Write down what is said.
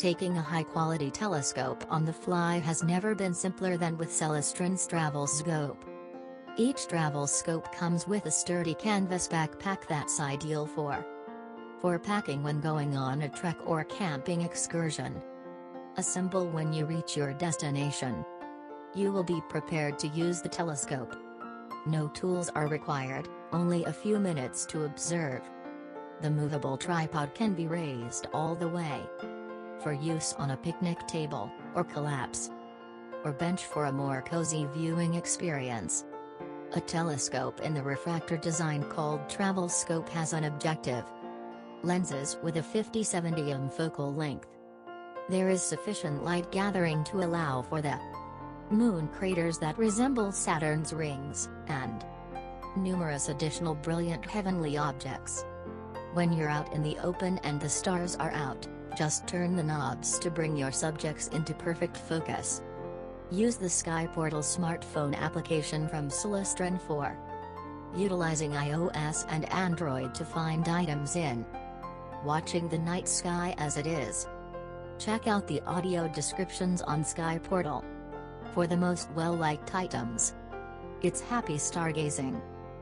Taking a high-quality telescope on the fly has never been simpler than with Celestron's travel scope. Each travel scope comes with a sturdy canvas backpack that's ideal for packing when going on a trek or camping excursion. Assemble when you reach your destination. You will be prepared to use the telescope. No tools are required, only a few minutes to observe. The movable tripod can be raised all the way for use on a picnic table, or collapse or bench for a more cozy viewing experience. A telescope in the refractor design called travel scope has an objective lenses with a 50-70 mm focal length. There is sufficient light gathering to allow for the moon craters that resemble Saturn's rings, and numerous additional brilliant heavenly objects. When you're out in the open and the stars are out, just turn the knobs to bring your subjects into perfect focus. Use the Sky Portal smartphone application from Celestron for utilizing iOS and Android to find items in watching the night sky as it is. Check out the audio descriptions on Sky Portal for the most well-liked items. It's happy stargazing.